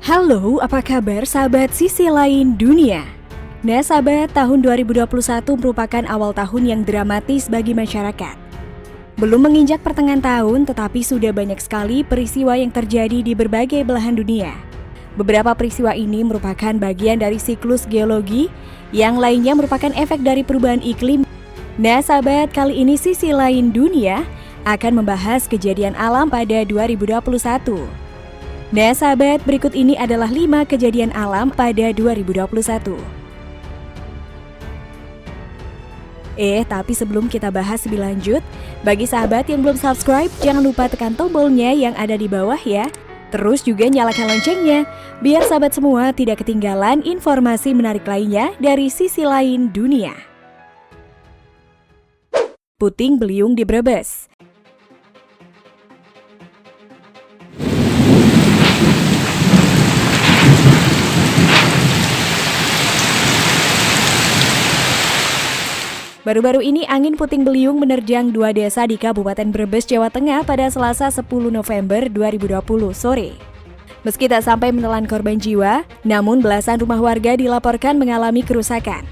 Halo, apa kabar sahabat sisi lain dunia? Nah sahabat, tahun 2021 merupakan awal tahun yang dramatis bagi masyarakat. Belum menginjak pertengahan tahun, tetapi sudah banyak sekali peristiwa yang terjadi di berbagai belahan dunia. Beberapa peristiwa ini merupakan bagian dari siklus geologi, yang lainnya merupakan efek dari perubahan iklim. Nah sahabat, kali ini sisi lain dunia akan membahas kejadian alam pada 2021. Nah sahabat, berikut ini adalah 5 kejadian alam pada 2021. Tapi sebelum kita bahas lebih lanjut, bagi sahabat yang belum subscribe, jangan lupa tekan tombolnya yang ada di bawah ya. Terus juga nyalakan loncengnya, biar sahabat semua tidak ketinggalan informasi menarik lainnya dari sisi lain dunia. Puting beliung di Brebes. Baru-baru ini angin puting beliung menerjang 2 desa di Kabupaten Brebes, Jawa Tengah pada Selasa 10 November 2020 sore. Meski tak sampai menelan korban jiwa, namun belasan rumah warga dilaporkan mengalami kerusakan.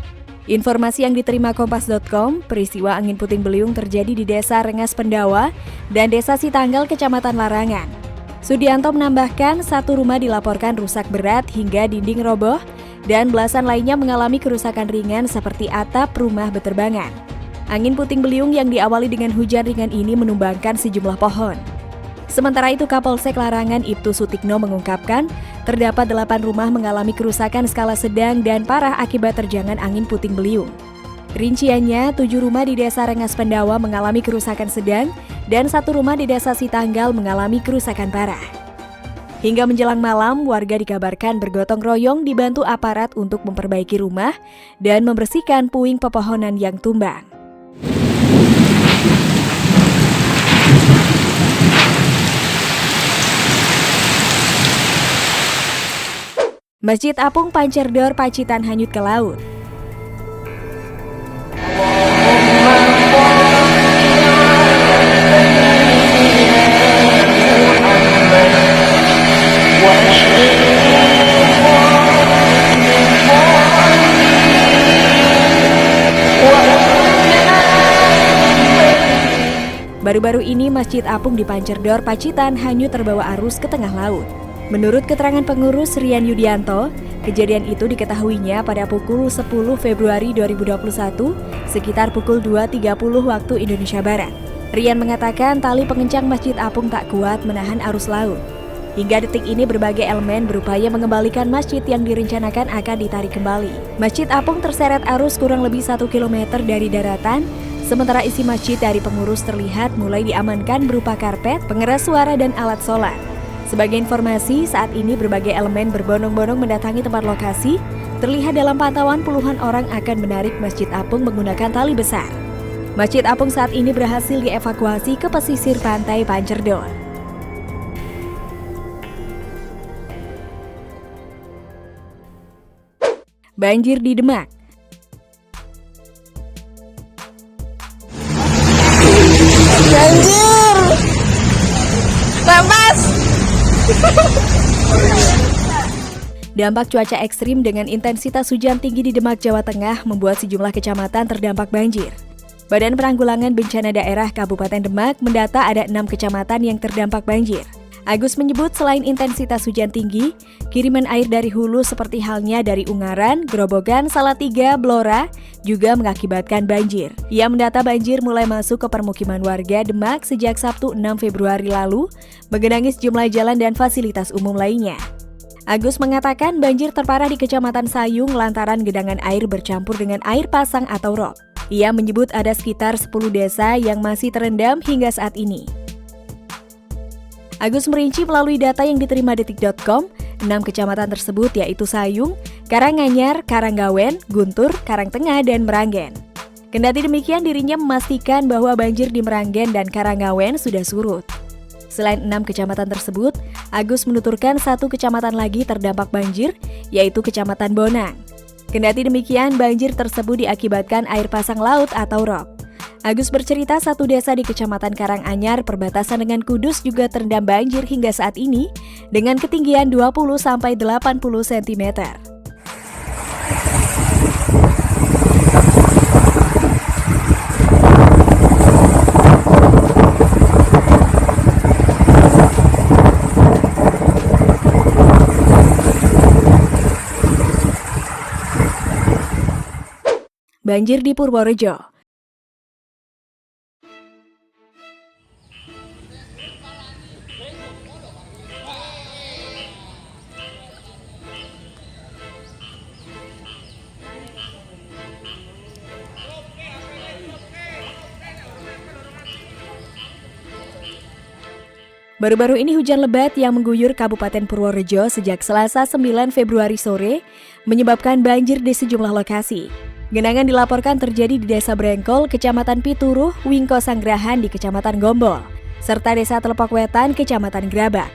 Informasi yang diterima Kompas.com, peristiwa angin puting beliung terjadi di Desa Rengas Pendawa dan Desa Sitanggal, Kecamatan Larangan. Sudianto menambahkan, 1 rumah dilaporkan rusak berat hingga dinding roboh, dan belasan lainnya mengalami kerusakan ringan seperti atap rumah beterbangan. Angin puting beliung yang diawali dengan hujan ringan ini menumbangkan sejumlah pohon. Sementara itu Kapolsek Larangan Ibtu Sutikno mengungkapkan, terdapat 8 rumah mengalami kerusakan skala sedang dan parah akibat terjangan angin puting beliung. Rinciannya, 7 rumah di Desa Rengas Pendawa mengalami kerusakan sedang dan 1 rumah di Desa Sitanggal mengalami kerusakan parah. Hingga menjelang malam, warga dikabarkan bergotong royong dibantu aparat untuk memperbaiki rumah dan membersihkan puing pepohonan yang tumbang. Masjid Apung Pancerdor Pacitan hanyut ke laut. Baru-baru ini Masjid Apung di Pancerdor, Pacitan hanyut terbawa arus ke tengah laut. Menurut keterangan pengurus Rian Yudianto, kejadian itu diketahuinya pada pukul 10 Februari 2021, sekitar pukul 2.30 waktu Indonesia Barat. Rian mengatakan tali pengencang Masjid Apung tak kuat menahan arus laut. Hingga detik ini berbagai elemen berupaya mengembalikan masjid yang direncanakan akan ditarik kembali. Masjid Apung terseret arus kurang lebih 1 km dari daratan, sementara isi masjid dari pengurus terlihat mulai diamankan berupa karpet, pengeras suara, dan alat sholat. Sebagai informasi, saat ini berbagai elemen berbondong-bondong mendatangi tempat lokasi. Terlihat dalam pantauan puluhan orang akan menarik Masjid Apung menggunakan tali besar. Masjid Apung saat ini berhasil dievakuasi ke pesisir pantai Pancerdor. Banjir di Demak. Banjir! Lepas! Dampak cuaca ekstrim dengan intensitas hujan tinggi di Demak, Jawa Tengah membuat sejumlah kecamatan terdampak banjir. Badan Penanggulangan Bencana Daerah Kabupaten Demak mendata ada 6 kecamatan yang terdampak banjir. Agus menyebut selain intensitas hujan tinggi, kiriman air dari hulu seperti halnya dari Ungaran, Grobogan, Salatiga, Blora juga mengakibatkan banjir. Ia mendata banjir mulai masuk ke permukiman warga Demak sejak Sabtu 6 Februari lalu, menggenangi sejumlah jalan dan fasilitas umum lainnya. Agus mengatakan banjir terparah di Kecamatan Sayung lantaran genangan air bercampur dengan air pasang atau rop. Ia menyebut ada sekitar 10 desa yang masih terendam hingga saat ini. Agus merinci melalui data yang diterima detik.com, 6 kecamatan tersebut yaitu Sayung, Karanganyar, Karanggawen, Guntur, Karangtengah, dan Meranggen. Kendati demikian, dirinya memastikan bahwa banjir di Meranggen dan Karanggawen sudah surut. Selain 6 kecamatan tersebut, Agus menuturkan 1 kecamatan lagi terdampak banjir, yaitu Kecamatan Bonang. Kendati demikian, banjir tersebut diakibatkan air pasang laut atau rop. Agus bercerita satu desa di Kecamatan Karanganyar perbatasan dengan Kudus juga terendam banjir hingga saat ini dengan ketinggian 20-80 cm. Banjir di Purworejo. Baru-baru ini hujan lebat yang mengguyur Kabupaten Purworejo sejak Selasa 9 Februari sore menyebabkan banjir di sejumlah lokasi. Genangan dilaporkan terjadi di Desa Brengkol, Kecamatan Pituruh, Wingko Sanggrahan di Kecamatan Gombol, serta Desa Telepak Wetan, Kecamatan Grabak.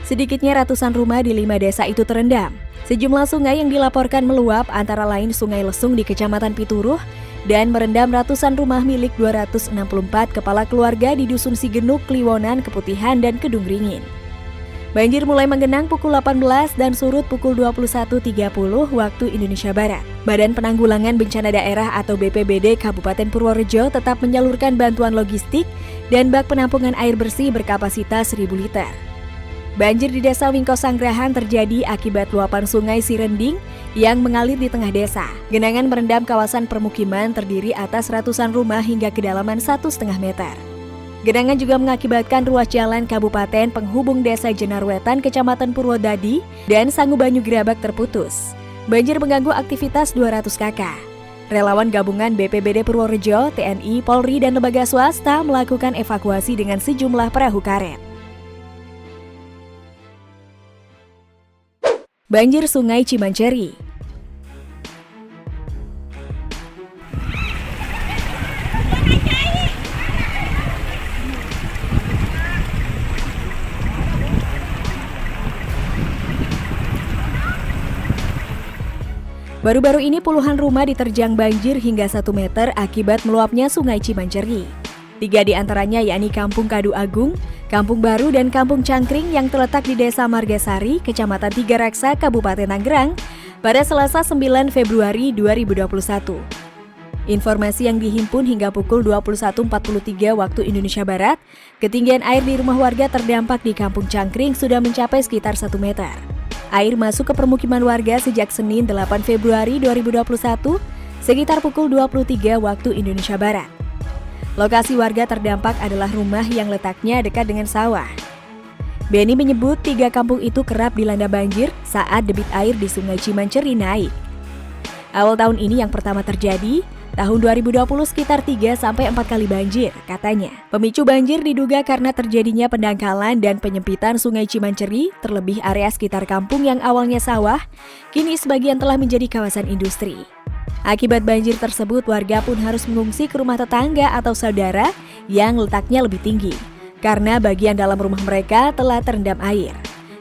Sedikitnya ratusan rumah di 5 desa itu terendam. Sejumlah sungai yang dilaporkan meluap antara lain Sungai Lesung di Kecamatan Pituruh dan merendam ratusan rumah milik 264 kepala keluarga di Dusun Sigenuk, Kliwonan, Keputihan, dan Kedung Ringin. Banjir mulai menggenang pukul 18 dan surut pukul 21.30 waktu Indonesia Barat. Badan Penanggulangan Bencana Daerah atau BPBD Kabupaten Purworejo tetap menyalurkan bantuan logistik dan bak penampungan air bersih berkapasitas 1.000 liter. Banjir di Desa Wingko Sanggrahan terjadi akibat luapan sungai Sirending yang mengalir di tengah desa. Genangan merendam kawasan permukiman terdiri atas ratusan rumah hingga kedalaman 1,5 meter. Genangan juga mengakibatkan ruas jalan kabupaten penghubung Desa Jenarwetan, Kecamatan Purwodadi, dan Sangubanyu Grabak terputus. Banjir mengganggu aktivitas 200 kakak. Relawan gabungan BPBD Purworejo, TNI, Polri, dan lembaga swasta melakukan evakuasi dengan sejumlah perahu karet. Banjir Sungai Cimanceri. Baru-baru ini puluhan rumah diterjang banjir hingga 1 meter akibat meluapnya Sungai Cimanceri. 3 di antaranya yakni Kampung Kadu Agung, Kampung Baru, dan Kampung Cangkring yang terletak di Desa Margasari, Kecamatan Tiga Raksa, Kabupaten Tangerang, pada Selasa 9 Februari 2021. Informasi yang dihimpun hingga pukul 21.43 waktu Indonesia Barat, ketinggian air di rumah warga terdampak di Kampung Cangkring sudah mencapai sekitar 1 meter. Air masuk ke permukiman warga sejak Senin 8 Februari 2021, sekitar pukul 23 waktu Indonesia Barat. Lokasi warga terdampak adalah rumah yang letaknya dekat dengan sawah. Beni menyebut 3 kampung itu kerap dilanda banjir saat debit air di Sungai Cimanceri naik. Awal tahun ini yang pertama terjadi, tahun 2020 sekitar 3-4 kali banjir, katanya. Pemicu banjir diduga karena terjadinya pendangkalan dan penyempitan Sungai Cimanceri, terlebih area sekitar kampung yang awalnya sawah, kini sebagian telah menjadi kawasan industri. Akibat banjir tersebut, warga pun harus mengungsi ke rumah tetangga atau saudara yang letaknya lebih tinggi, karena bagian dalam rumah mereka telah terendam air.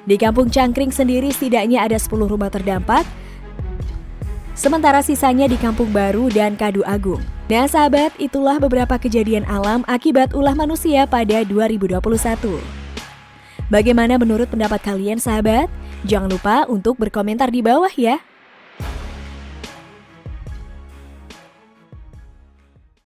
Di Kampung Cangkring sendiri setidaknya ada 10 rumah terdampak, sementara sisanya di Kampung Baru dan Kadu Agung. Nah sahabat, itulah beberapa kejadian alam akibat ulah manusia pada 2021. Bagaimana menurut pendapat kalian sahabat? Jangan lupa untuk berkomentar di bawah ya.